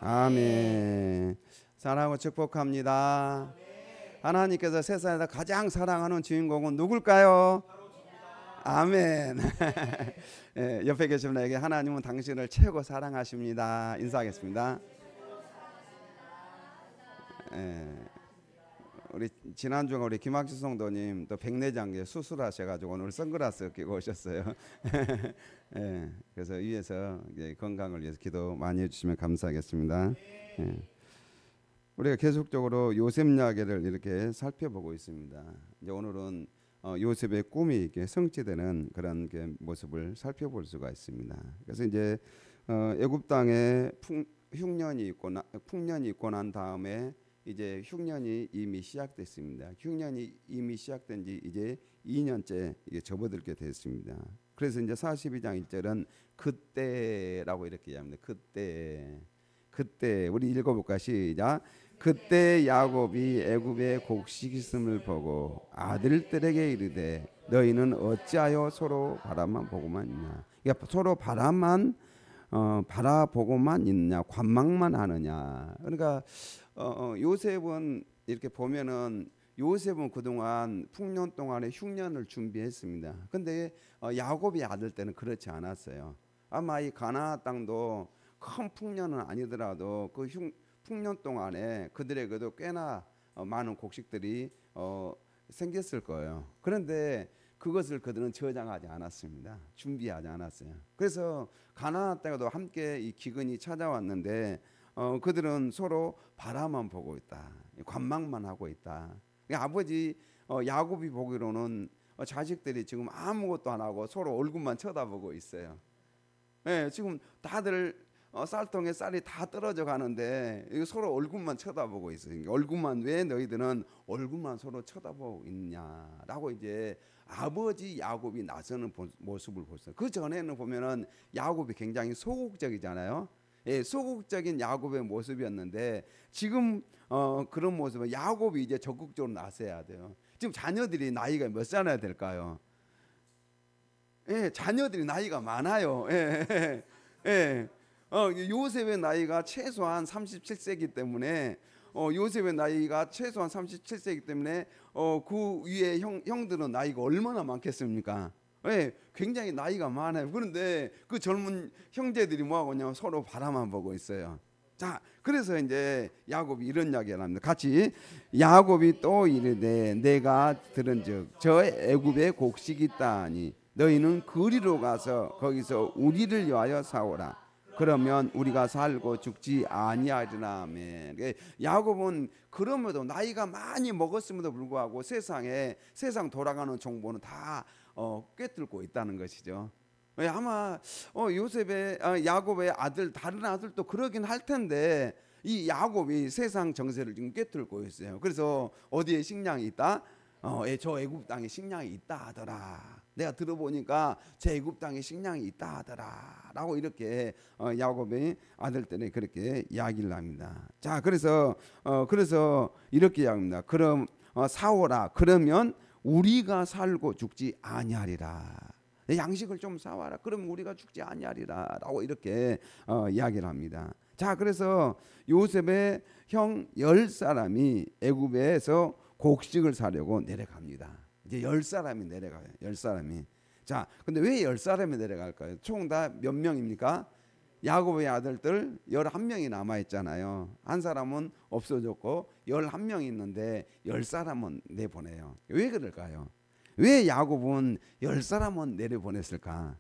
아멘. 사랑하고 축복합니다. 하나님께서 세상에서 가장 사랑하는 주인공은 누굴까요? 아멘. 예, 옆에 계신 분에게 하나님은 당신을 최고 사랑하십니다. 인사하겠습니다. 예, 우리 지난주에 우리 김학수 성도님 또 백내장에 수술하셔가지고 오늘 선글라스 끼고 오셨어요. 예, 그래서 위에서 건강을 위해서 기도 많이 해주시면 감사하겠습니다. 예. 우리가 계속적으로 요셉 이야기를 이렇게 살펴보고 있습니다. 이제 오늘은 요셉의 꿈이 이렇게 성취되는 그런 모습을 살펴볼 수가 있습니다. 그래서 이제 애굽 땅에 풍년이 있고 난 다음에 이제 흉년이 이미 시작됐습니다. 흉년이 이미 시작된 지 이제 2년째 이게 접어들게 됐습니다. 그래서 이제 42장 1절은 그때라고 이렇게 얘기합니다. 그때 우리 읽어볼까 시작. 그때 야곱이 애굽의 곡식 있음을 보고 아들들에게 이르되 너희는 어찌하여 서로 바라만 보고만 있냐. 그러니까 서로 바라만 바라보고만 있냐, 관망만 하느냐. 그러니까 요셉은 이렇게 보면은 요셉은 그동안 풍년 동안에 흉년을 준비했습니다. 근데 야곱의 아들 때는 그렇지 않았어요. 아마 이 가나안 땅도 큰 풍년은 아니더라도 그 풍년 동안에 그들에게도 꽤나 많은 곡식들이 생겼을 거예요. 그런데 그것을 그들은 저장하지 않았습니다. 준비하지 않았어요. 그래서 가나안 땅에도 함께 이 기근이 찾아왔는데 그들은 서로 바라만 보고 있다. 관망만 하고 있다. 아버지 야곱이 보기로는 자식들이 지금 아무것도 안 하고 서로 얼굴만 쳐다보고 있어요. 네, 지금 다들 쌀통에 쌀이 다 떨어져 가는데 서로 얼굴만 쳐다보고 있어요. 얼굴만, 왜 너희들은 얼굴만 서로 쳐다보고 있냐라고 이제 아버지 야곱이 나서는 모습을 보셨어요. 그 전에는 보면은 야곱이 굉장히 소극적이잖아요. 예, 소극적인 야곱의 모습이었는데 지금 그런 모습은 야곱이 이제 적극적으로 나서야 돼요. 지금 자녀들이 나이가 몇 살이나 될까요? 예, 자녀들이 나이가 많아요. 예, 예. 요셉의 나이가 최소한 37세이기 때문에 요셉의 나이가 최소한 37세이기 때문에 그 위에 형들은 나이가 얼마나 많겠습니까? 예, 굉장히 나이가 많아요. 그런데 그 젊은 형제들이 뭐 하고냐, 서로 바라만 보고 있어요. 자, 그래서 이제 야곱이 이런 이야기를 합니다. 같이 야곱이 또 이르되 내가 들은즉 저 애굽에 곡식이 있다니 너희는 그리로 가서 거기서 우리를 위하여 사오라. 그러면 우리가 살고 죽지 아니하리라. 야곱은 그럼에도 나이가 많이 먹었음에도 불구하고 세상 돌아가는 정보는 다 꿰뚫고 있다는 것이죠. 아마 야곱의 다른 아들도 그러긴 할 텐데 이 야곱이 세상 정세를 지금 꿰뚫고 있어요. 그래서 어디에 식량이 있다? 저 애굽 땅에 식량이 있다 하더라. 내가 들어보니까 제 애굽 땅에 식량이 있다 하더라라고 이렇게 야곱의 아들들이 그렇게 이야기를 합니다. 자, 그래서 이렇게 이야기합니다. 그럼 사오라. 그러면 우리가 살고 죽지 아니하리라. 양식을 좀 사와라. 그러면 우리가 죽지 아니하리라라고 이렇게 이야기를 합니다. 자, 그래서 요셉의 형 10사람이 애굽에서 곡식을 사려고 내려갑니다. 이제 10사람이 내려가요. 10사람이. 자, 근데 왜 10사람이 내려갈까요? 총 다 몇 명입니까? 야곱의 아들들 11명이 남아 있잖아요. 한 사람은 없어졌고 11명이 있는데 10사람은 내보내요. 왜 그럴까요? 왜 야곱은 10사람은 내려보냈을까?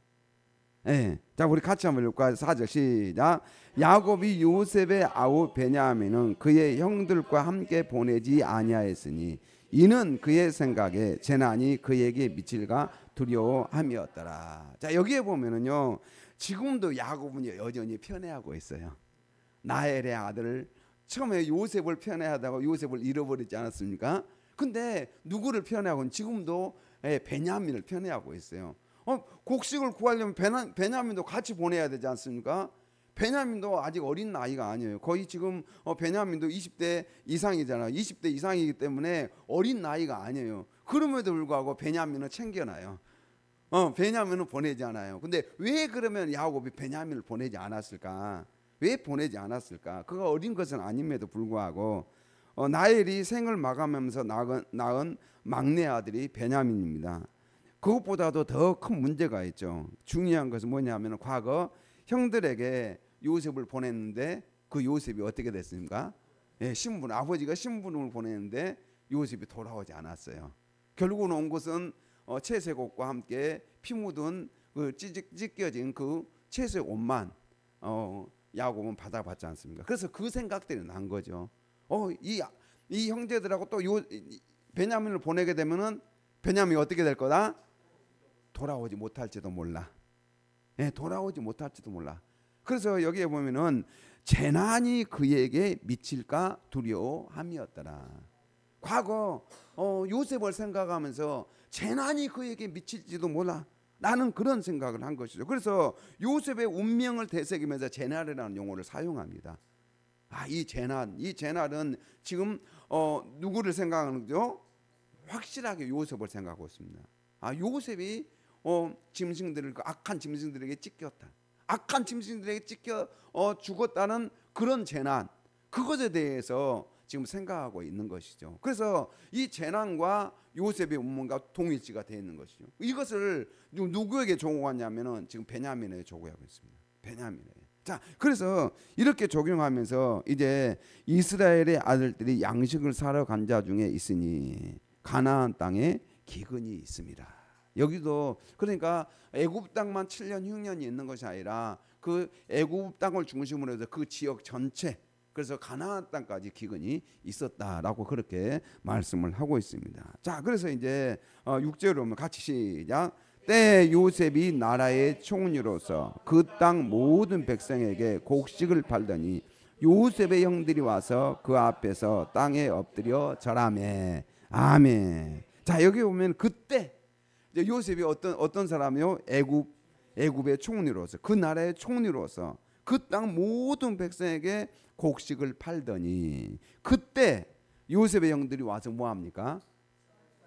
예. 자, 우리 같이 한번 읽을까요? 4절 시작. 야곱이 요셉의 아우 베냐민은 그의 형들과 함께 보내지 아니하였으니 이는 그의 생각에 재난이 그에게 미칠까 두려워함이었더라. 자, 여기에 보면은요, 지금도 야곱은 여전히 편애하고 있어요. 나엘의 아들, 처음에 요셉을 편애하다가 요셉을 잃어버리지 않았습니까? 근데 누구를 편애하고 지금도 베냐민을 편애하고 있어요. 곡식을 구하려면 베냐민도 같이 보내야 되지 않습니까? 베냐민도 아직 어린 나이가 아니에요. 거의 지금 베냐민도 20대 이상이잖아요. 20대 이상이기 때문에 어린 나이가 아니에요. 그럼에도 불구하고 베냐민을 챙겨놔요. 베냐민은 보내지 않아요. 근데 왜 그러면 야곱이 베냐민을 보내지 않았을까? 왜 보내지 않았을까? 그가 어린 것은 아님에도 불구하고 나엘이 생을 마감하면서 낳은 막내 아들이 베냐민입니다. 그것보다도 더 큰 문제가 있죠. 중요한 것은 뭐냐면 과거 형들에게 요셉을 보냈는데 그 요셉이 어떻게 됐습니까? 예, 신분, 아버지가 신분을 보냈는데 요셉이 돌아오지 않았어요. 결국은 온 것은 채색 옷과 함께 피 묻은 그 찢겨진 그 채색 옷만 야곱은 받아봤지 않습니까? 그래서 그 생각들이 난 거죠. 이 형제들하고 또 베냐민을 보내게 되면은 베냐민이 어떻게 될 거다? 돌아오지 못할지도 몰라. 예, 돌아오지 못할지도 몰라. 그래서 여기에 보면은 재난이 그에게 미칠까 두려워함이었더라. 과거 요셉을 생각하면서 재난이 그에게 미칠지도 몰라. 나는 그런 생각을 한 것이죠. 그래서 요셉의 운명을 되새기면서 재난이라는 용어를 사용합니다. 이 재난은 지금 누구를 생각하는 거죠? 확실하게 요셉을 생각하고 있습니다. 요셉이 짐승들을 악한 짐승들에게 찢겼다. 악한 짐승들에게 찢겨 죽었다는 그런 재난, 그것에 대해서 지금 생각하고 있는 것이죠. 그래서 이 재난과 요셉의 운명과 동일치가 되어 있는 것이죠. 이것을 누구에게 적용하냐면은 지금 베냐민에게 적용하고 있습니다. 베냐민에게. 자, 그래서 이렇게 적용하면서 이제 이스라엘의 아들들이 양식을 사러 간 자 중에 있으니 가나안 땅에 기근이 있습니다. 여기도 그러니까 애굽 땅만 7년 흉년이 있는 것이 아니라 그 애굽 땅을 중심으로 해서 그 지역 전체, 그래서 가나안 땅까지 기근이 있었다라고 그렇게 말씀을 하고 있습니다. 자, 그래서 이제 6절로 오면 같이 시작. 때 요셉이 나라의 총리로서 그 땅 모든 백성에게 곡식을 팔더니 요셉의 형들이 와서 그 앞에서 땅에 엎드려 절하매. 아멘. 자, 여기 보면 그때 이제 요셉이 어떤 사람이요? 애굽의 총리로서, 그 나라의 총리로서 그 땅 모든 백성에게 곡식을 팔더니 그때 요셉의 형들이 와서 뭐 합니까?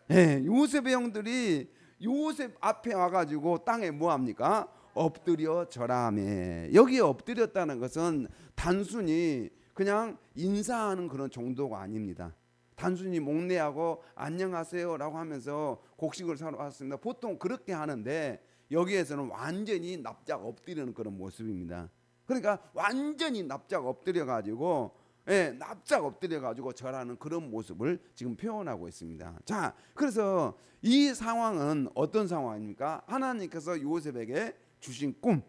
네, 요셉의 형들이 요셉 앞에 와가지고 땅에 뭐 합니까? 엎드려 절하매. 여기에 엎드렸다는 것은 단순히 그냥 인사하는 그런 정도가 아닙니다. 단순히 목례하고 안녕하세요라고 하면서 곡식을 사러 왔습니다. 보통 그렇게 하는데 여기에서는 완전히 납작 엎드리는 그런 모습입니다. 그러니까 완전히 납작 엎드려 가지고 납작 엎드려 가지고 절하는 그런 모습을 지금 표현하고 있습니다. 자, 그래서 이 상황은 어떤 상황입니까? 하나님께서 요셉에게 주신 꿈.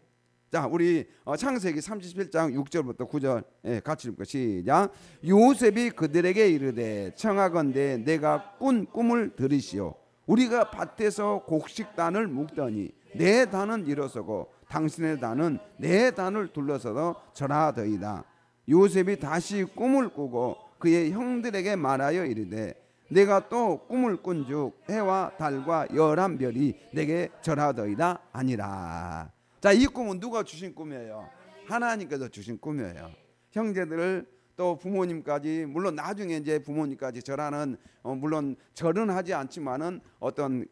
자, 우리 창세기 37장 6절부터 9절 같이 읽고 시작. 요셉이 그들에게 이르되 청하건대 내가 꾼 꿈을 들으시오. 우리가 밭에서 곡식단을 묶더니 내 단은 일어서고 당신의 단은 내 단을 둘러서도 절하더이다. 요셉이 다시 꿈을 꾸고 그의 형들에게 말하여 이르되 내가 또 꿈을 꾼즉 해와 달과 열한 별이 내게 절하더이다 아니라. 자, 이 꿈은 누가 주신 꿈이에요? 하나님께서 주신 꿈이에요. 형제들을 또 부모님까지, 물론 나중에 이제 부모님까지 절하는 물론 절은 하지 않지만은 어떤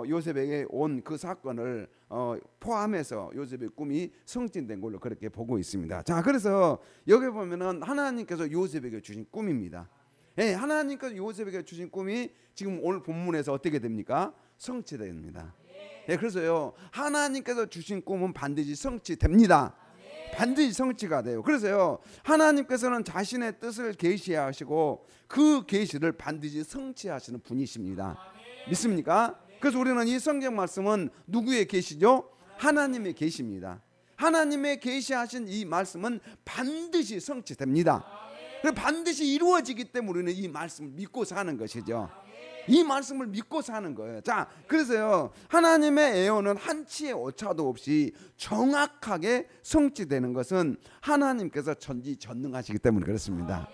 요셉에게 온 그 사건을 포함해서 요셉의 꿈이 성취된 걸로 그렇게 보고 있습니다. 자, 그래서 여기 보면은 하나님께서 요셉에게 주신 꿈입니다. 하나님께서 요셉에게 주신 꿈이 지금 오늘 본문에서 어떻게 됩니까? 성취됩니다. 그래서요, 하나님께서 주신 꿈은 반드시 성취됩니다. 반드시 성취가 돼요. 그래서요, 하나님께서는 자신의 뜻을 계시하시고 그 계시를 반드시 성취하시는 분이십니다. 믿습니까? 그래서 우리는 이 성경 말씀은 누구의 계시죠? 하나님의 계시입니다. 하나님의 계시하신 이 말씀은 반드시 성취됩니다. 반드시 이루어지기 때문에 우리는 이 말씀을 믿고 사는 것이죠. 이 말씀을 믿고 사는 거예요. 자, 그래서요, 하나님의 예언은 한치의 오차도 없이 정확하게 성취되는 것은 하나님께서 전지전능하시기 때문에 그렇습니다.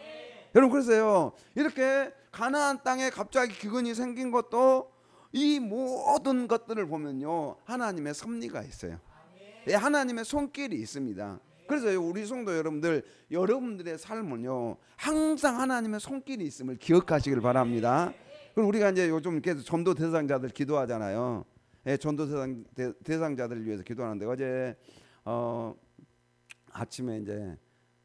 여러분, 그래서요, 이렇게 가나안 땅에 갑자기 기근이 생긴 것도 이 모든 것들을 보면요, 하나님의 섭리가 있어요. 하나님의 손길이 있습니다. 그래서 우리 성도 여러분들의 삶은요, 항상 하나님의 손길이 있음을 기억하시길 바랍니다. 그리고 우리가 이제 요즘 계속 전도 대상자들 기도하잖아요. 전도 대상자들을 위해서 기도하는데 어제 아침에 이제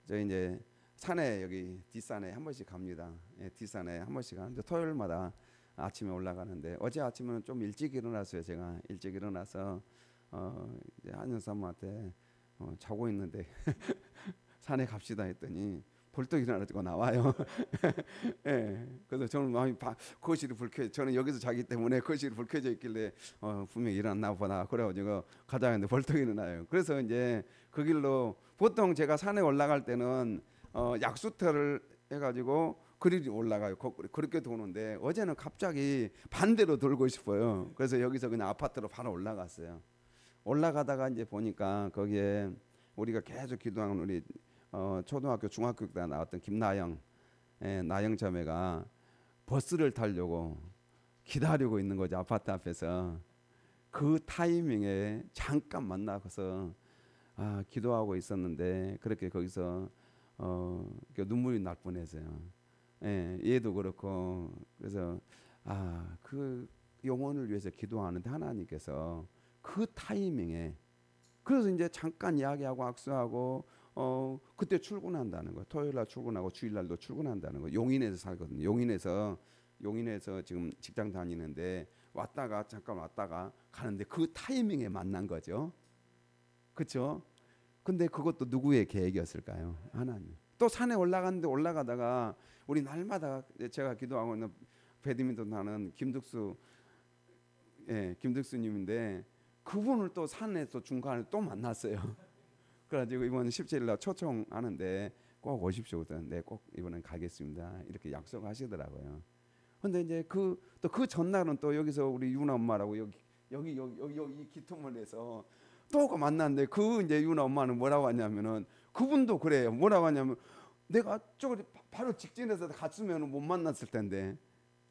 저 이제 산에 여기 뒷산에 한 번씩 갑니다. 예, 뒷산에 한 번씩 가는데 토요일마다 아침에 올라가는데 어제 아침에는 좀 일찍 일어났어요. 제가 일찍 일어나서 이제 한영사님한테 자고 있는데 산에 갑시다 했더니 벌떡 일어나지고 나와요. 예, 그래서 저는 마음이 거실이 불 켜, 저는 여기서 자기 때문에 거실이 불 켜져 있길래 분명히 일어났나 보다. 그래가지고 가자 했는데 벌떡 일어나요. 그래서 이제 그 길로 보통 제가 산에 올라갈 때는 약수터를 해가지고 그리 올라가요. 그렇게 도는데 어제는 갑자기 반대로 돌고 싶어요. 그래서 여기서 그냥 아파트로 바로 올라갔어요. 올라가다가 이제 보니까 거기에 우리가 계속 기도하는 우리 초등학교 중학교 때 나왔던 김나영 나영 자매가 버스를 타려고 기다리고 있는 거죠. 아파트 앞에서. 그 타이밍에 잠깐 만나서 기도하고 있었는데 그렇게 거기서 눈물이 날 뻔했어요. 예, 얘도 그렇고. 그래서 그 영혼을 위해서 기도하는데 하나님께서 그 타이밍에, 그래서 이제 잠깐 이야기하고 악수하고 그때 출근한다는 거. 토요일 날 출근하고 주일 날도 출근한다는 거. 용인에서 살거든요. 용인에서 지금 직장 다니는데 잠깐 왔다가 가는데 그 타이밍에 만난 거죠. 그렇죠? 근데 그것도 누구의 계획이었을까요? 하나님. 또 산에 올라가다가 우리 날마다 제가 기도하고 있는 배드민턴 하는 김득수님인데 그분을 또 산에서 중간에 또 만났어요. 그래가지고 이번 17일 날 초청하는데 꼭 오십시오. 네, 꼭 이번엔 가겠습니다. 이렇게 약속하시더라고요. 근데 이제 그 전날은 또 여기서 우리 유나 엄마라고 여기 기토문에서 또 만났는데 그 이제 유나 엄마는 뭐라고 하냐면은 그분도 그래요. 뭐라고 하냐면 내가 저기 바로 직진해서 갔으면 못 만났을 텐데,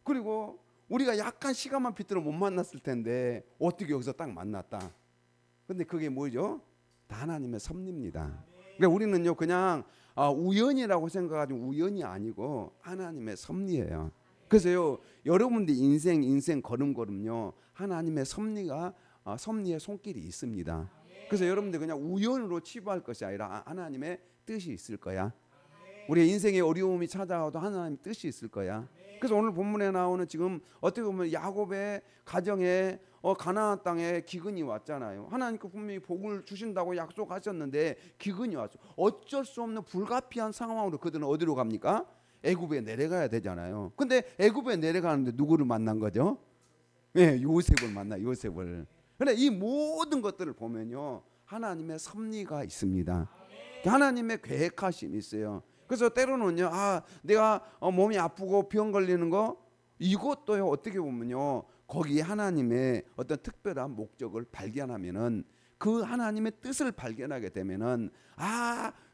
그리고 우리가 약간 시간만 비틀어 못 만났을 텐데 어떻게 여기서 딱 만났다. 근데 그게 뭐죠? 다 하나님의 섭리입니다. 그러니까 우리는요 그냥 우연이라고 생각하지 우연이 아니고 하나님의 섭리예요. 그래서요 여러분들 인생 걸음걸음요 하나님의 섭리의 손길이 있습니다. 그래서 여러분들 그냥 우연으로 치부할 것이 아니라 하나님의 뜻이 있을 거야. 우리의 인생에 어려움이 찾아와도 하나님의 뜻이 있을 거야. 그래서 오늘 본문에 나오는 지금 어떻게 보면 야곱의 가정에 가나안 땅에 기근이 왔잖아요. 하나님께 분명히 복을 주신다고 약속하셨는데 기근이 왔어. 어쩔 수 없는 불가피한 상황으로 그들은 어디로 갑니까? 애굽에 내려가야 되잖아요. 근데 애굽에 내려가는데 누구를 만난 거죠? 네, 요셉을 만나. 요셉을. 근데 이 모든 것들을 보면요 하나님의 섭리가 있습니다. 하나님의 계획하심이 있어요. 그래서 때로는요 내가 몸이 아프고 병 걸리는 거 이것도요 어떻게 보면요 거기에 하나님의 어떤 특별한 목적을 발견하면은 그 하나님의 뜻을 발견하게 되면은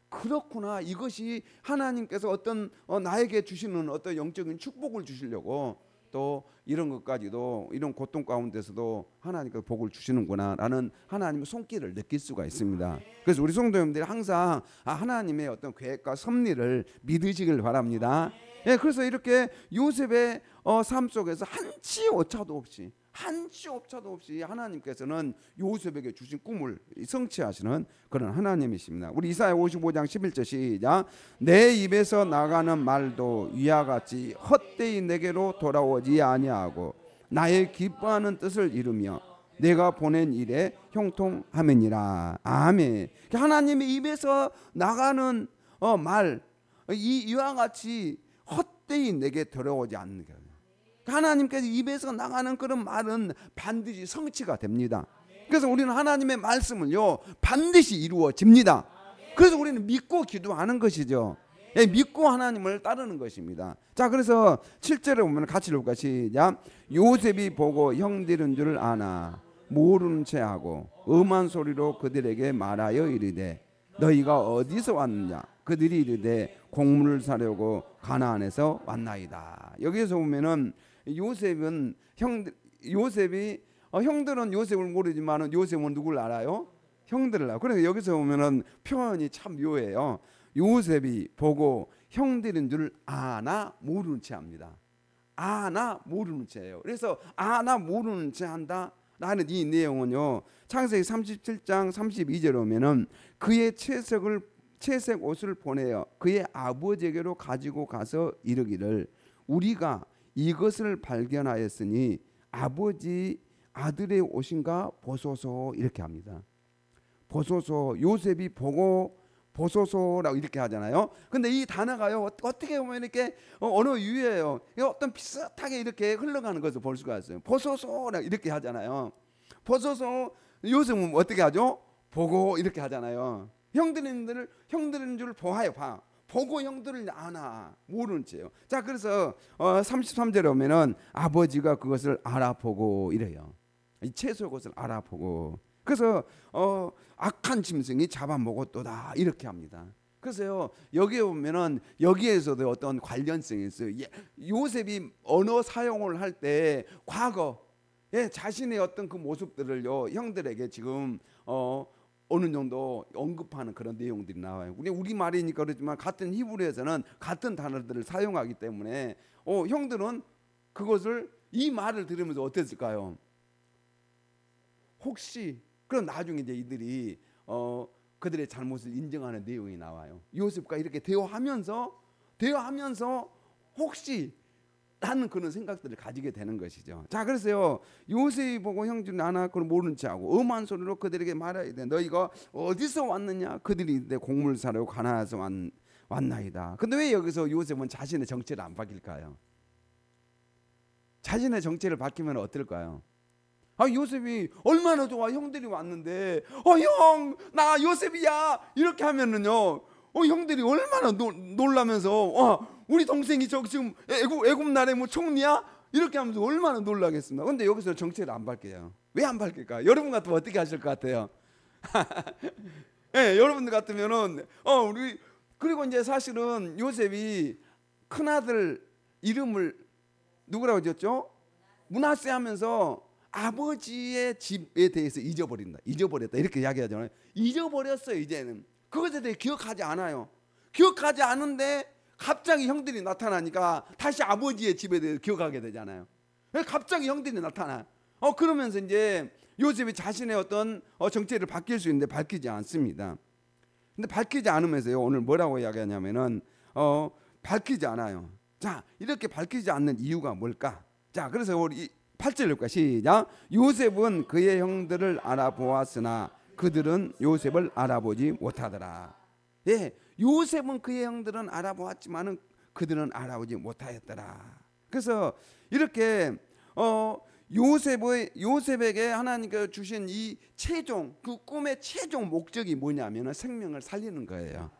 그렇구나, 이것이 하나님께서 어떤 나에게 주시는 어떤 영적인 축복을 주시려고 또 이런 것까지도 이런 고통 가운데서도 하나님께서 복을 주시는구나라는 하나님의 손길을 느낄 수가 있습니다. 그래서 우리 성도님들이 항상 하나님의 어떤 계획과 섭리를 믿으시길 바랍니다. 예, 그래서 이렇게 요셉의 삶 속에서 한치 오차도 없이 하나님께서는 요셉에게 주신 꿈을 성취하시는 그런 하나님이십니다. 우리 이사야 55장 11절 시작. 내 입에서 나가는 말도 위와 같이 헛되이 내게로 돌아오지 아니하고 나의 기뻐하는 뜻을 이루며 내가 보낸 일에 형통함이니라. 아멘. 하나님의 입에서 나가는 말 이와 같이 헛되이 내게 돌아오지 않는 거예요. 하나님께서 입에서 나가는 그런 말은 반드시 성취가 됩니다. 그래서 우리는 하나님의 말씀을요 반드시 이루어집니다. 그래서 우리는 믿고 기도하는 것이죠. 믿고 하나님을 따르는 것입니다. 자, 그래서 7절에 보면 같이 읽을까? 시작. 요셉이 보고 형들인 줄 아나 모르는 채 하고 음한 소리로 그들에게 말하여 이르되 너희가 어디서 왔느냐? 그들이 이르되 곡물을 사려고 가나안에서 왔나이다. 여기에서 보면은 요셉이 형들은 요셉을 모르지만 요셉은 누굴 알아요? 형들을 알아요. 그래서 여기서 보면은 표현이 참 묘해요. 요셉이 보고 형들인 줄 아나 모르는 채 합니다. 아나 모르는 채예요. 그래서 아나 모르는 채 한다 라는 이 내용은요 창세기 37장 32절에 오면은 그의 채색 옷을 보내어 그의 아버지에게로 가지고 가서 이르기를 우리가 이것을 발견하였으니 아버지 아들의 옷인가 보소서 이렇게 합니다. 보소서. 요셉이 보고 보소서라고 이렇게 하잖아요. 근데 이 단어가요 어떻게 보면 이렇게 언어 유예예요. 어떤 비슷하게 이렇게 흘러가는 것을 볼 수가 있어요. 보소서라고 이렇게 하잖아요. 보소서. 요셉은 어떻게 하죠? 보고 이렇게 하잖아요. 형들인 줄 보아요. 봐. 보고 형들을 아나 모르는 채요. 자, 그래서 33절에 오면은 아버지가 그것을 알아보고 이래요. 이 채소 것을 알아보고. 그래서 악한 짐승이 잡아먹었도다 이렇게 합니다. 그래서요 여기에 보면은 여기에서도 어떤 관련성이 있어요. 요셉이 언어 사용을 할 때 과거 자신의 어떤 그 모습들을요 형들에게 지금 어느 정도 언급하는 그런 내용들이 나와요. 우리 말이니까 그렇지만 같은 히브리에서는 같은 단어들을 사용하기 때문에 형들은 그것을 이 말을 들으면서 어땠을까요? 혹시 그럼 나중에 이제 이들이 그들의 잘못을 인정하는 내용이 나와요. 요셉과 이렇게 대화하면서 혹시 라는 그런 생각들을 가지게 되는 것이죠. 자, 그래서요 요셉이 보고 형들이 나나 그걸 모른 체하고 엄한 소리로 그들에게 말해야 돼. 너희가 어디서 왔느냐? 그들이 내 곡물 사러 가나안에서 왔나이다. 근데 왜 여기서 요셉은 자신의 정체를 안 밝힐까요? 자신의 정체를 밝히면 어떨까요? 요셉이 얼마나 좋아. 형들이 왔는데 형 나 요셉이야 이렇게 하면은요 형들이 얼마나 놀라면서 우리 동생이 저 지금 애굽 나라의 뭐 총리야 이렇게 하면서 얼마나 놀라겠습니까? 근데 여기서 정체를 안 밝혀요. 왜 안 밝힐까? 여러분 같으면 어떻게 하실 것 같아요? 여러분들 같으면은 우리 그리고 이제 사실은 요셉이 큰아들 이름을 누구라고 지었죠? 므낫세 하면서 아버지의 집에 대해서 잊어버렸다 이렇게 이야기하잖아요. 잊어버렸어요. 이제는 그것에 대해 기억하지 않아요. 기억하지 않은데 갑자기 형들이 나타나니까 다시 아버지의 집에 대해서 기억하게 되잖아요. 갑자기 형들이 나타나. 그러면서 이제 요셉이 자신의 어떤 정체를 밝힐 수 있는데 밝히지 않습니다. 근데 밝히지 않으면서요 오늘 뭐라고 이야기하냐면은 밝히지 않아요. 자, 이렇게 밝히지 않는 이유가 뭘까? 자, 그래서 우리 8절 읽을까? 시작. 요셉은 그의 형들을 알아보았으나 그들은 요셉을 알아보지 못하더라. 요셉은 그의 형들은 알아보았지만은 그들은 알아보지 못하였더라. 그래서 이렇게 요셉에게 하나님께서 주신 이 최종 그 꿈의 최종 목적이 뭐냐면은 생명을 살리는 거예요.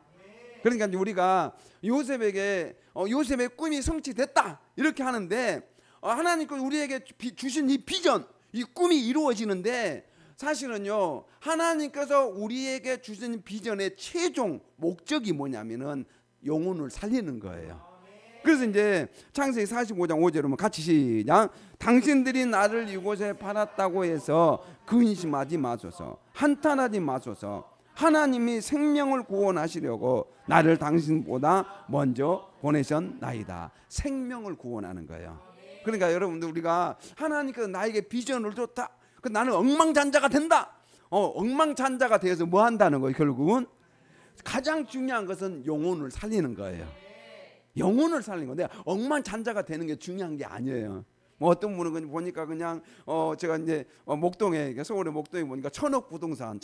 그러니까 우리가 요셉의 꿈이 성취됐다 이렇게 하는데 하나님께서 우리에게 주신 이 비전, 이 꿈이 이루어지는데 사실은요 하나님께서 우리에게 주신 비전의 최종 목적이 뭐냐면은 영혼을 살리는 거예요. 그래서 이제 창세기 45장 5절에 보면 같이 시작. 당신들이 나를 이곳에 팔았다고 해서 근심하지 마소서, 한탄하지 마소서. 하나님이 생명을 구원하시려고 나를 당신보다 먼저 보내셨나이다. 생명을 구원하는 거예요. 그러니까 여러분들 우리가 하나님께서 나에게 비전을 줬다. 나는 억망잔자가 된다. 억망잔자가 되어서 뭐 한다는 거예요? 결국은 가장 중요한 것은 영혼을 살리는 거예요. 영혼을 살리는 건데 억만장자가 되는 게 중요한 게 아니에요. 뭐 어떤 분은 보니까 그냥 제가 이제 목동에 서울의 목동에 보니까 천억 부동산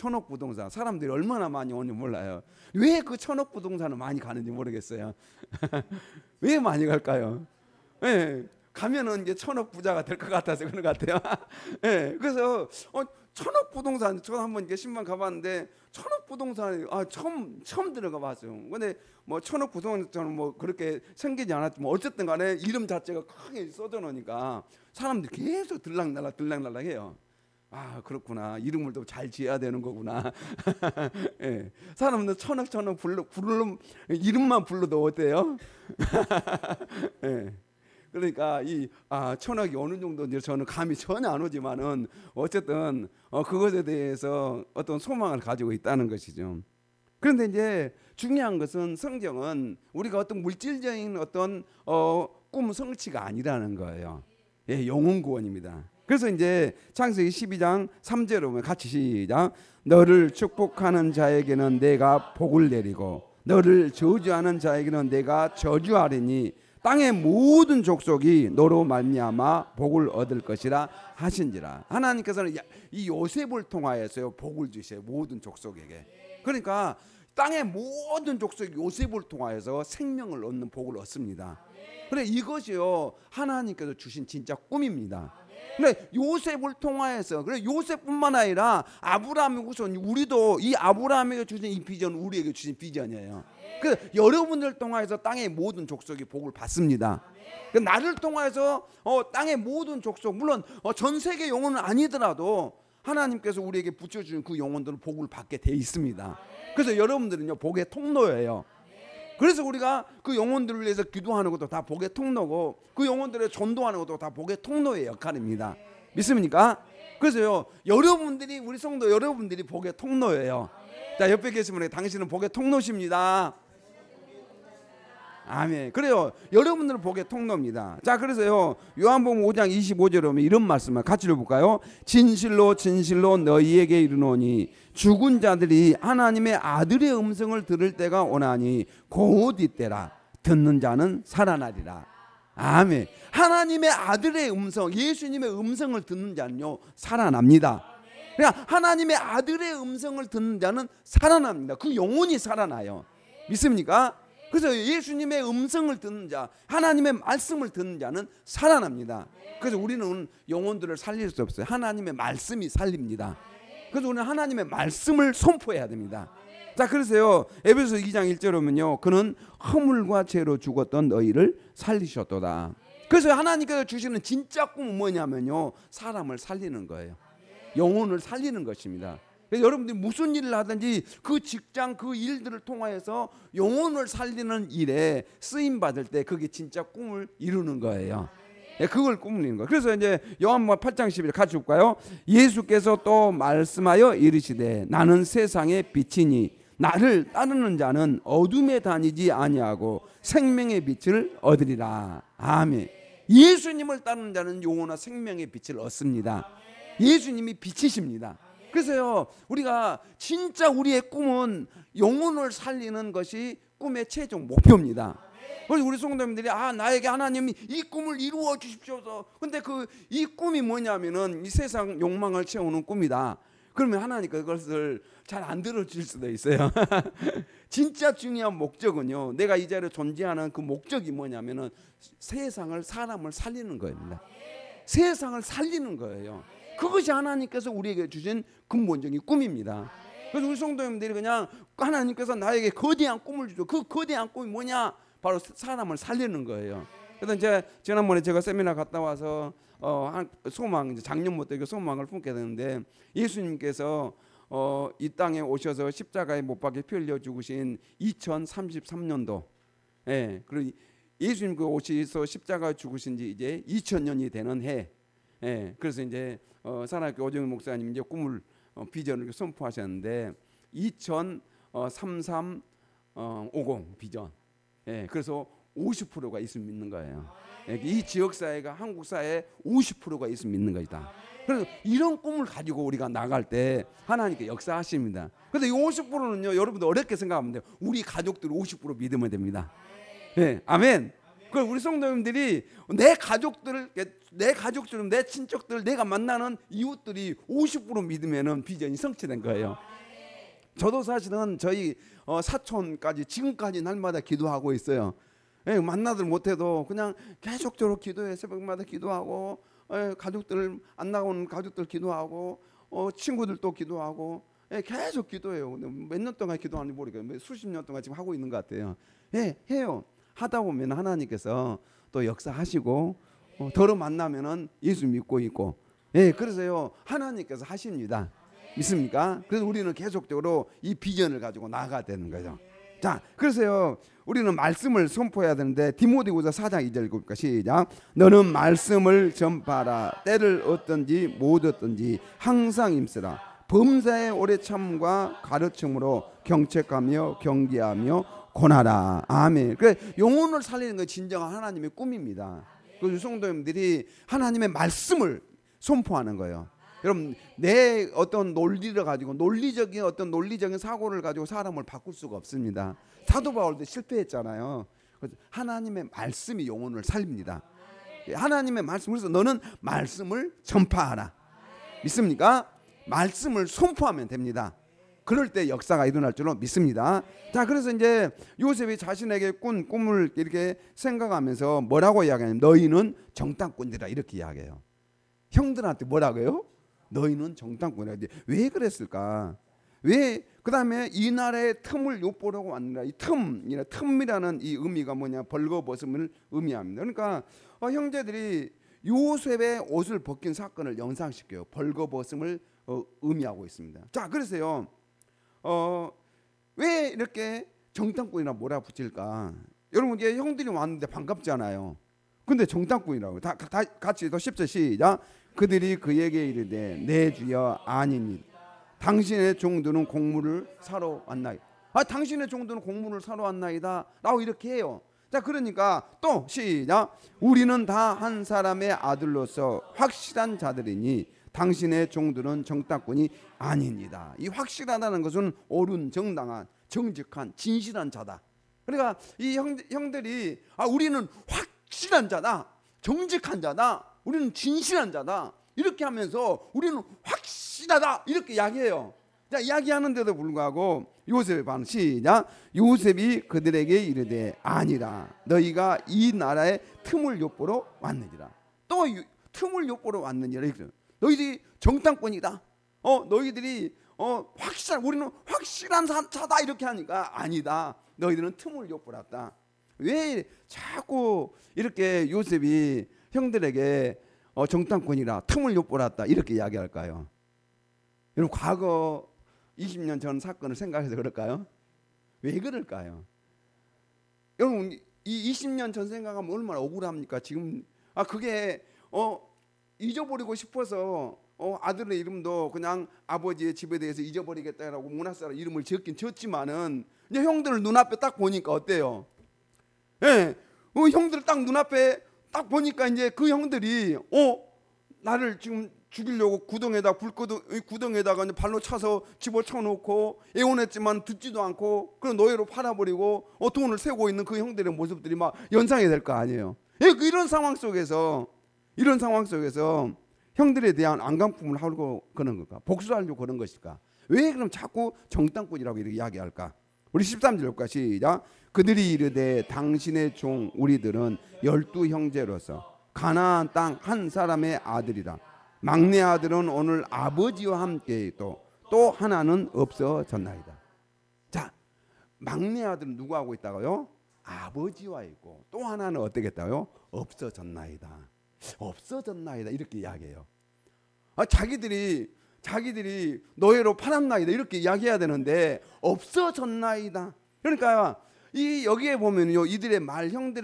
사람들이 얼마나 많이 오는지 몰라요. 왜 그 천억 부동산을 많이 가는지 모르겠어요. 왜 많이 갈까요? 네, 가면은 이제 천억 부자가 될 것 같아서 그런 것 같아요. 네, 그래서 천억 부동산 저 한번 이렇게 신방 가봤는데 천억 부동산 처음 들어가 봤어요. 근데 뭐 천억 부동산은 뭐 그렇게 생기지 않았지만 어쨌든 간에 이름 자체가 크게 써져 놓으니까 사람들이 계속 들락날락 해요. 아, 그렇구나. 이름을 또 잘 지어야 되는 거구나. 예. 사람들 천억 부르면 이름만 불러도 어때요? 예. 그러니까 천억이 어느 정도인지 저는 감이 전혀 안 오지만은 어쨌든 그것에 대해서 어떤 소망을 가지고 있다는 것이죠. 그런데 이제 중요한 것은 성경은 우리가 어떤 물질적인 어떤 꿈 성취가 아니라는 거예요. 예, 영혼 구원입니다. 그래서 이제 창세기 12장 3절에 보면 같이 시작. 너를 축복하는 자에게는 내가 복을 내리고 너를 저주하는 자에게는 내가 저주하리니 땅의 모든 족속이 너로 말미암아 복을 얻을 것이라 하신지라. 하나님께서는 이 요셉을 통하여서 복을 주셔요, 모든 족속에게. 그러니까 땅의 모든 족속이 요셉을 통하여서 생명을 얻는 복을 얻습니다. 그래, 이것이요 하나님께서 주신 진짜 꿈입니다. 근데 요셉을 통하여서, 그래 요셉뿐만 아니라 아브라함의 후손, 우리도 이 아브라함에게 주신 이 비전, 우리에게 주신 비전이에요. 그래서 여러분들 통하여서 땅의 모든 족속이 복을 받습니다. 나를 통하여서 땅의 모든 족속, 물론 전 세계 영혼은 아니더라도 하나님께서 우리에게 붙여주신 그 영혼들은 복을 받게 돼 있습니다. 그래서 여러분들은요 복의 통로예요. 그래서 우리가 그 영혼들을 위해서 기도하는 것도 다 복의 통로고, 그 영혼들을 전도하는 것도 다 복의 통로의 역할입니다. 믿습니까? 그래서요 여러분들이, 우리 성도 여러분들이 복의 통로예요. 자, 옆에 계신 분에게 당신은 복의 통로십니다. 아멘. 그래요, 여러분들은 복의 통로입니다. 자, 그래서요 요한복음 5장 25절에 보면 이런 말씀을 같이 읽어볼까요? 진실로 진실로 너희에게 이르노니 죽은 자들이 하나님의 아들의 음성을 들을 때가 오나니 곧 이때라. 듣는 자는 살아나리라. 아멘. 하나님의 아들의 음성, 예수님의 음성을 듣는 자는요 살아납니다. 그냥 하나님의 아들의 음성을 듣는 자는 살아납니다. 그 영혼이 살아나요. 믿습니까? 그래서 예수님의 음성을 듣는 자, 하나님의 말씀을 듣는 자는 살아납니다. 그래서 우리는 영혼들을 살릴 수 없어요. 하나님의 말씀이 살립니다. 그래서 우리는 하나님의 말씀을 선포해야 됩니다. 자, 그래서요 에베소 2장 1절에 보면요 그는 허물과 죄로 죽었던 너희를 살리셨도다. 그래서 하나님께서 주시는 진짜 꿈은 뭐냐면요 사람을 살리는 거예요. 영혼을 살리는 것입니다. 여러분들이 무슨 일을 하든지 그 직장, 그 일들을 통하여서 영혼을 살리는 일에 쓰임 받을 때 그게 진짜 꿈을 이루는 거예요. 그걸 꾸미는 거예요. 그래서 이제 요한복음 8장 11절 같이 볼까요? 예수께서 또 말씀하여 이르시되 나는 세상의 빛이니 나를 따르는 자는 어둠에 다니지 아니하고 생명의 빛을 얻으리라. 아멘. 예수님을 따르는 자는 영원한 생명의 빛을 얻습니다. 예수님이 빛이십니다. 그래서요 우리가 진짜 우리의 꿈은 영혼을 살리는 것이 꿈의 최종 목표입니다. 그래서 우리 성도님들이 나에게 하나님이 이 꿈을 이루어 주십시오. 근데 이 꿈이 뭐냐면은 이 세상 욕망을 채우는 꿈이다. 그러면 하나님께서 그것을 잘 안 들어줄 수도 있어요. 진짜 중요한 목적은요 내가 이 자리에 존재하는 그 목적이 뭐냐면은 세상을, 사람을 살리는 거입니다. 세상을 살리는 거예요. 그것이 하나님께서 우리에게 주신 근본적인 꿈입니다. 그래서 우리 성도님들이 그냥 하나님께서 나에게 거대한 꿈을 주죠. 그 거대한 꿈이 뭐냐? 바로 사람을 살리는 거예요. 그래서 이제 지난번에 제가 세미나 갔다 와서 소망, 작년부터 소망을 품게 되는데, 예수님께서 이 땅에 오셔서 십자가에 못 박혀 피 흘려 죽으신 2033년도, 그리고 예수님 오셔서 십자가에 죽으신 지 이제 2000년이 되는 해. 그래서 이제 사랑학교 오정희 목사님 이제 꿈을 비전을 선포하셨는데 203350 비전. 그래서 50%가 있으면 믿는 거예요. 이 지역 사회가 한국 사회의 50%가 있으면 믿는 것이다. 그래서 이런 꿈을 가지고 우리가 나갈 때 하나님께 역사하십니다. 그래서 이 50%는요 여러분들 어렵게 생각하면 돼요. 우리 가족들 50% 믿으면 됩니다. 아멘. 그 우리 성도님들이 내 가족들, 내 친척들, 내가 만나는 이웃들이 50% 믿으면은 비전이 성취된 거예요. 저도 사실은 저희 사촌까지 지금까지 날마다 기도하고 있어요. 만나들 못해도 그냥 계속적으로 기도해. 새벽마다 기도하고, 가족들 안 나오는 가족들 기도하고, 친구들도 기도하고, 계속 기도해요. 몇 년 동안 기도하는지 모르겠어요. 수십 년 동안 지금 하고 있는 것 같아요. 해요. 하다 보면 하나님께서 또 역사하시고, 더러 만나면은 예수 믿고 있고, 그래서요 하나님께서 하십니다. 믿습니까? 그래서 우리는 계속적으로 이 비전을 가지고 나아가야 되는 거죠. 자, 그래서요 우리는 말씀을 선포해야 되는데, 디모데후서 4장 2절 읽을까? 시작. 너는 말씀을 전파하라. 때를 얻든지 못 얻든지 항상 힘쓰라. 범사에 오래 참과 가르침으로 경책하며 경계하며 권하라. 아멘. 그래, 영혼을 살리는 건 진정한 하나님의 꿈입니다. 그 성도님들이 하나님의 말씀을 선포하는 거예요. 여러분, 내 어떤 논리를 가지고 논리적인 사고를 가지고 사람을 바꿀 수가 없습니다. 사도 바울도 실패했잖아요. 그래서 하나님의 말씀이 영혼을 살립니다. 하나님의 말씀, 그래서 너는 말씀을 전파하라. 믿습니까? 말씀을 선포하면 됩니다. 그럴 때 역사가 일어날 줄로 믿습니다. 자, 그래서 이제 요셉이 자신에게 꾼 꿈을 이렇게 생각하면서 뭐라고 이야기하냐면 너희는 정탐꾼이라 이렇게 이야기해요. 형들한테 뭐라고요? 너희는 정탐꾼이라. 왜 그랬을까? 왜 그다음에 이 나라의 틈을 엿보려고 왔느냐. 이 틈이라는 이 의미가 뭐냐? 벌거벗음을 의미합니다. 그러니까 형제들이 요셉의 옷을 벗긴 사건을 연상시켜요. 벌거벗음을 의미하고 있습니다. 자, 그래서요. 왜 이렇게 정탐꾼이라 몰아붙일까? 여러분, 이제 형들이 왔는데 반갑잖아요. 근데 정탐꾼이라고. 다 같이 더 10절 시작. 그들이 그에게 이르되 내 주여 아니니 당신의 종들은 곡물을 사러 왔나이다. 당신의 종들은 곡물을 사러 왔나이다 라고 이렇게 해요. 자, 그러니까 또 시작. 우리는 다 한 사람의 아들로서 확실한 자들이니 당신의 종들은 정탐꾼이 아닙니다. 이 확실하다는 것은 옳은, 정당한, 정직한, 진실한 자다. 그러니까 이 형들이 우리는 확실한 자다, 정직한 자다, 우리는 진실한 자다 이렇게 하면서 우리는 확실하다 이렇게 이야기해요. 자, 이야기하는데도 불구하고 요셉의 반응 시작. 요셉이 그들에게 이르되 아니라 너희가 이 나라의 틈을 엿보러 왔느니라. 또 틈을 엿보러 왔느니라. 너희들이 정탐꾼이다. 너희들이 우리는 확실한 자다 이렇게 하니까 아니다. 너희들은 틈을 엿보러 왔다. 왜 자꾸 이렇게 요셉이 형들에게 정탐꾼이라 틈을 엿보러 왔다 이렇게 이야기할까요? 여러분, 과거 20년 전 사건을 생각해서 그럴까요? 왜 그럴까요? 여러분, 이 20년 전 생각하면 얼마나 억울합니까? 지금 그게 잊어버리고 싶어서 아들의 이름도 그냥 아버지의 집에 대해서 잊어버리겠다라고 문화사람 이름을 지었지만은 이제 형들 눈앞에 딱 보니까 어때요? 예, 형들 딱 눈앞에 딱 보니까 이제 그 형들이 나를 지금 죽이려고 구덩에다가 발로 차서 집어쳐놓고 애원했지만 듣지도 않고 그런 노예로 팔아버리고 돈을 세고 있는 그 형들의 모습들이 막 연상이 될 거 아니에요. 이런 상황 속에서 형들에 대한 안강품을 하려고 그런 걸까? 복수하려고 그런 것일까? 왜 그럼 자꾸 정탐꾼이라고 이렇게 이야기할까? 우리 13절과 시작. 그들이 이르되 당신의 종 우리들은 12 형제로서 가나안 땅 한 사람의 아들이라. 막내 아들은 오늘 아버지와 함께 있고 또 하나는 없어졌나이다. 자, 막내 아들은 누구하고 있다고요? 아버지와 있고 또 하나는 어떻겠다고요? 없어졌나이다. 이렇게 이야기해요. 자기들이 노예로 팔았나이다 이렇게 이야기해야 되는데 없어졌나이다. 그러니까 여기에 보면요, 형들의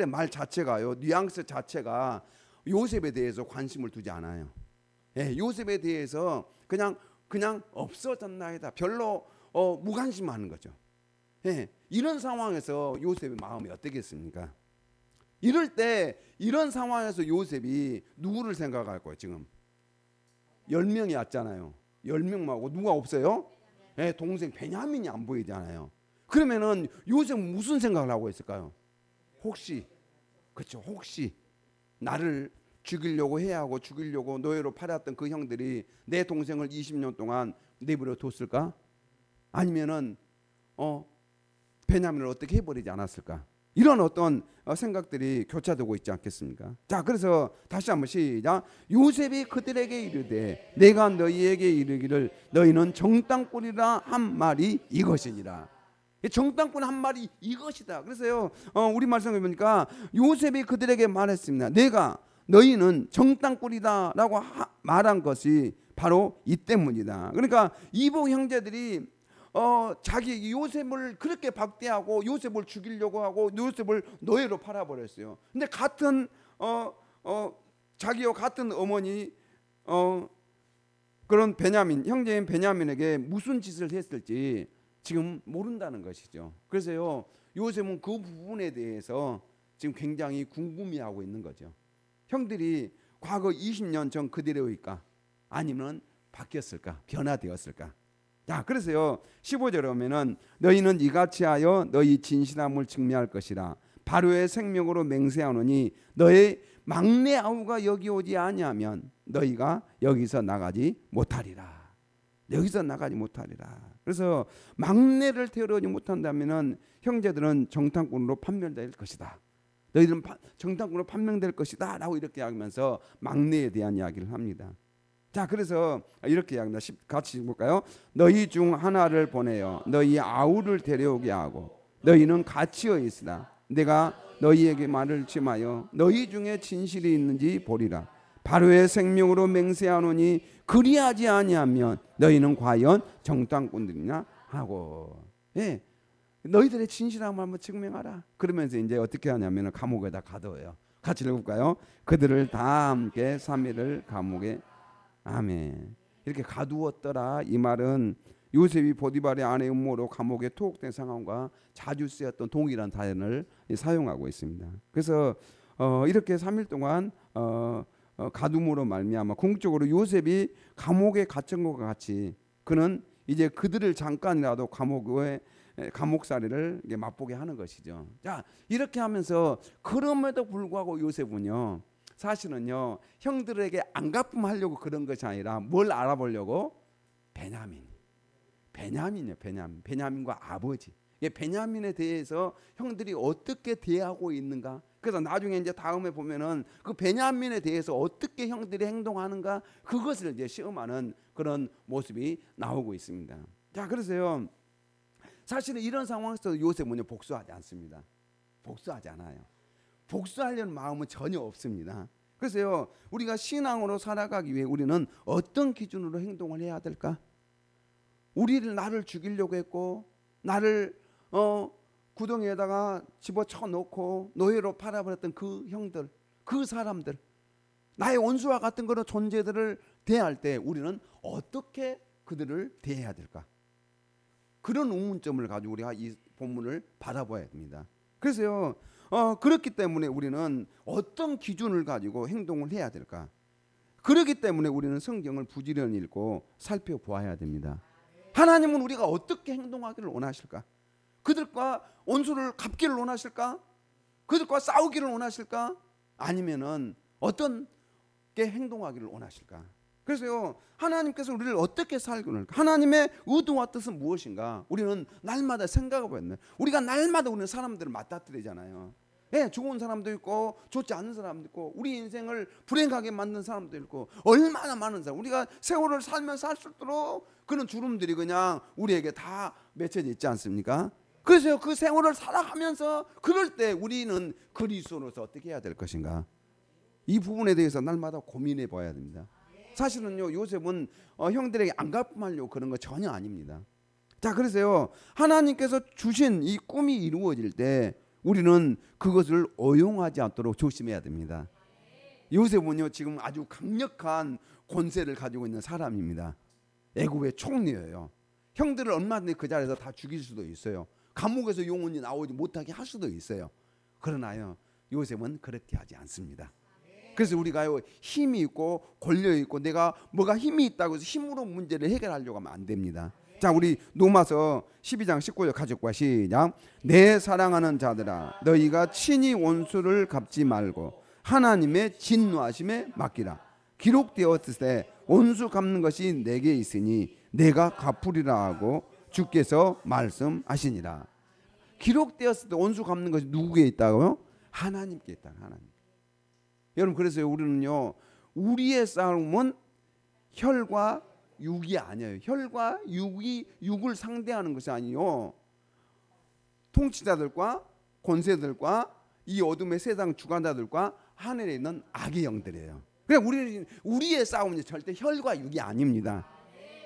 말 자체가요, 뉘앙스 자체가 요셉에 대해서 관심을 두지 않아요. 요셉에 대해서 그냥 없어졌나이다. 별로 무관심하는 거죠. 이런 상황에서 요셉의 마음이 어떻겠습니까? 이럴 때 이런 상황에서 요셉이 누구를 생각할 거예요? 지금 10명이 왔잖아요. 10명하고 누가 없어요? 동생 베냐민이 안 보이잖아요. 그러면은 요셉은 무슨 생각을 하고 있을까요? 혹시 나를 죽이려고 노예로 팔았던 그 형들이 내 동생을 20년 동안 내버려 뒀을까? 아니면은 베냐민을 어떻게 해버리지 않았을까? 이런 어떤 생각들이 교차되고 있지 않겠습니까? 자, 그래서 다시 한번 시작. 요셉이 그들에게 이르되 내가 너희에게 이르기를 너희는 정탐꾼이라 한 말이 이것이니라. 정탐꾼 한 말이 이것이다. 그래서요, 우리 말씀을 보니까 요셉이 그들에게 말했습니다. 너희는 정탐꾼이다라고 말한 것이 바로 이 때문이다. 그러니까 이복 형제들이 자기 요셉을 그렇게 박대하고 요셉을 죽이려고 하고 요셉을 노예로 팔아버렸어요. 근데 자기와 같은 어머니 그런 형제인 베냐민에게 무슨 짓을 했을지 지금 모른다는 것이죠. 그래서요, 요셉은 그 부분에 대해서 지금 굉장히 궁금해하고 있는 거죠. 형들이 과거 20년 전 그대로일까? 아니면 바뀌었을까? 변화되었을까? 자, 그래서요 15절에 오면은 너희는 이같이 하여 너희 진실함을 증명할 것이라. 바로의 생명으로 맹세하노니 너의 막내 아우가 여기 오지 아니하면 너희가 여기서 나가지 못하리라. 여기서 나가지 못하리라. 그래서 막내를 데려오지 못한다면은 형제들은 정탐꾼으로 판명될 것이다. 너희들은 정탐꾼으로 판명될 것이다 라고 이렇게 하면서 막내에 대한 이야기를 합니다. 자, 그래서 이렇게 이야기합니다. 같이 볼까요? 너희 중 하나를 보내어 너희 아우를 데려오게 하고 너희는 같이어 있으라. 내가 너희에게 말을 침하여 너희 중에 진실이 있는지 보리라. 바로의 생명으로 맹세하노니 그리하지 아니하면 너희는 과연 정탐꾼들이냐 하고. 예, 너희들의 진실함을 한번 증명하라. 그러면서 이제 어떻게 하냐면 감옥에다 가둬요. 같이 읽어볼까요? 그들을 다 함께 3일을 감옥에. 아멘. 이렇게 가두었더라. 이 말은 요셉이 보디발의 아내 음모로 감옥에 투옥된 상황과 자주 쓰였던 동일한 단어를 사용하고 있습니다. 그래서 이렇게 3일 동안 가둠으로 말미암아 궁극적으로 요셉이 감옥에 갇힌 것과 같이 그는 이제 그들을 잠깐이라도 감옥살이를 맛보게 하는 것이죠. 자, 이렇게 하면서 그럼에도 불구하고 요셉은요 사실은요 형들에게 안갚음하려고 그런 것이 아니라 뭘 알아보려고? 베냐민과 아버지. 베냐민에 대해서 형들이 어떻게 대하고 있는가. 그래서 나중에 이제 다음에 보면은 그 베냐민에 대해서 어떻게 형들이 행동하는가 그것을 이제 시험하는 그런 모습이 나오고 있습니다. 자, 그래서요 사실은 이런 상황에서 요셉은요 복수하지 않습니다. 복수하지 않아요. 복수하려는 마음은 전혀 없습니다. 그래서요 우리가 신앙으로 살아가기 위해 우리는 어떤 기준으로 행동을 해야 될까? 나를 죽이려고 했고 나를 구덩이에다가 집어쳐 놓고 노예로 팔아버렸던 그 형들, 그 사람들, 나의 원수와 같은 그런 존재들을 대할 때 우리는 어떻게 그들을 대해야 될까? 그런 의문점을 가지고 우리가 이 본문을 바라봐야 됩니다. 그래서요 그렇기 때문에 우리는 어떤 기준을 가지고 행동을 해야 될까? 그렇기 때문에 우리는 성경을 부지런히 읽고 살펴보아야 됩니다. 하나님은 우리가 어떻게 행동하기를 원하실까? 그들과 원수를 갚기를 원하실까? 그들과 싸우기를 원하실까? 아니면은 어떤 게 행동하기를 원하실까? 그래서요 하나님께서 우리를 어떻게 살기를 원할까? 하나님의 의도와 뜻은 무엇인가? 우리는 날마다 생각하고 있는. 우리가 날마다 우리는 사람들을 맞닥뜨리잖아요. 예, 좋은 사람도 있고 좋지 않은 사람도 있고 우리 인생을 불행하게 만든 사람도 있고 얼마나 많은 사람. 우리가 세월을 살면 살수록 그런 주름들이 그냥 우리에게 다 맺혀져 있지 않습니까? 그래서 그 세월을 살아가면서 그럴 때 우리는 그리스도로서 어떻게 해야 될 것인가? 이 부분에 대해서 날마다 고민해 봐야 됩니다. 사실은요 요셉은 형들에게 안갚음하려고 그런 거 전혀 아닙니다. 자, 그래서요 하나님께서 주신 이 꿈이 이루어질 때 우리는 그것을 오용하지 않도록 조심해야 됩니다. 요셉은요 지금 아주 강력한 권세를 가지고 있는 사람입니다. 애굽의 총리예요. 형들을 얼마든지 그 자리에서 다 죽일 수도 있어요. 감옥에서 영원히 나오지 못하게 할 수도 있어요. 그러나요 요셉은 그렇게 하지 않습니다. 그래서 우리가요 힘이 있고 권력 있고 내가 뭐가 힘이 있다고 해서 힘으로 문제를 해결하려고 하면 안 됩니다. 자, 우리 로마서 12장 19절 가족과 시작. 내 사랑하는 자들아 너희가 친히 원수를 갚지 말고 하나님의 진노하심에 맡기라. 기록되었을 원수 갚는 것이 내게 있으니 내가 갚으리라 하고 주께서 말씀하시니라. 기록되었을 때 원수 갚는 것이 누구에게 있다고요? 하나님께 있다. 하나님. 여러분, 그래서 우리는요 우리의 싸움은 혈과 육이 아니에요. 혈과 육을 상대하는 것이 아니요 통치자들과 권세들과 이 어둠의 세상 주관자들과 하늘에 있는 악의 영들이에요. 그러니까 우리의 싸움은 절대 혈과 육이 아닙니다.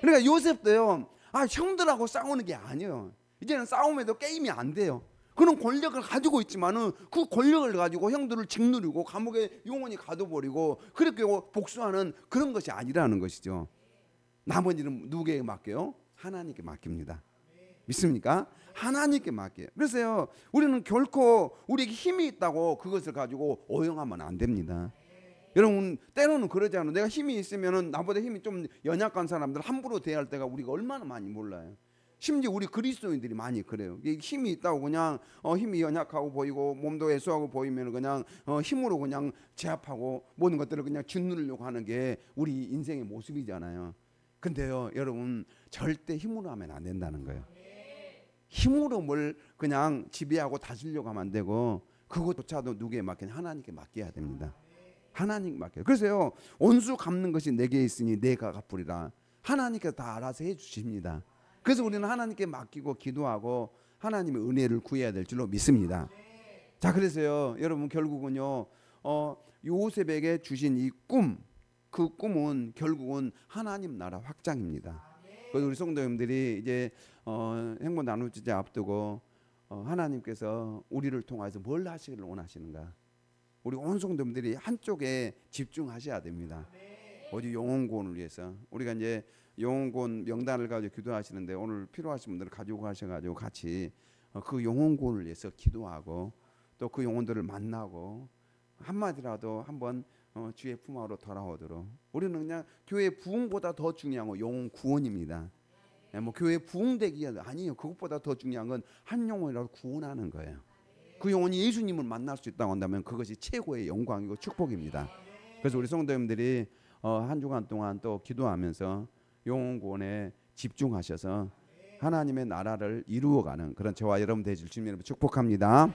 그러니까 요셉도요 형들하고 싸우는 게 아니에요. 이제는 싸움에도 게임이 안 돼요. 그런 권력을 가지고 있지만은 그 권력을 가지고 형들을 짓누르고 감옥에 영원히 가둬버리고 그렇게 복수하는 그런 것이 아니라는 것이죠. 나머지는 누구에게 맡겨요? 하나님께 맡깁니다. 믿습니까? 하나님께 맡겨요. 그래서요 우리는 결코 우리에게 힘이 있다고 그것을 가지고 오용하면 안 됩니다. 여러분 때로는 그러잖아요. 내가 힘이 있으면은 나보다 힘이 좀 연약한 사람들 함부로 대할 때가 우리가 얼마나 많이 몰라요. 심지어 우리 그리스도인들이 많이 그래요. 힘이 있다고 그냥 힘이 연약하고 보이고 몸도 애수하고 보이면 그냥 힘으로 그냥 제압하고 모든 것들을 그냥 짓누르려고 하는 게 우리 인생의 모습이잖아요. 근데요 여러분 절대 힘으로 하면 안 된다는 거예요. 힘으로 뭘 그냥 지배하고 다스리려고 하면 안 되고 그것조차도 누구에 맡기냐? 하나님께 맡겨야 됩니다. 하나님 맡겨요. 그래서요 온수 갚는 것이 내게 있으니 내가 갚으리라. 하나님께서 다 알아서 해주십니다. 그래서 우리는 하나님께 맡기고 기도하고 하나님의 은혜를 구해야 될 줄로 믿습니다. 자 그래서요 여러분 결국은요 요셉에게 주신 이 꿈, 그 꿈은 결국은 하나님 나라 확장입니다. 그래서 우리 성도님들이 이제 행복 나눌 주제 앞두고 하나님께서 우리를 통해서 뭘 하시기를 원하시는가? 우리 온 성도님들이 한쪽에 집중하셔야 됩니다. 어디 영혼 구원을 위해서 우리가 이제 영혼 구원 명단을 가지고 기도하시는데 오늘 필요하신 분들을 가지고 가셔가지고 같이 그 영혼 구원을 위해서 기도하고 또 그 영혼들을 만나고 한마디라도 한번 주의 품으로 돌아오도록. 우리는 그냥 교회 부흥보다 더 중요한 건 영혼 구원입니다. 뭐 교회 부흥되기 아니에요. 그것보다 더 중요한 건 한 영혼이라도 구원하는 거예요. 그 영혼이 예수님을 만날 수 있다고 한다면 그것이 최고의 영광이고 축복입니다. 그래서 우리 성도님들이 한 주간 동안 또 기도하면서 영혼 구원에 집중하셔서 하나님의 나라를 이루어가는 그런 저와 여러분 되실 주님 여러분 축복합니다.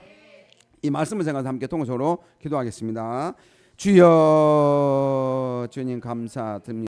이 말씀을 생각해서 함께 통성으로 기도하겠습니다. 주여 주님 감사드립니다.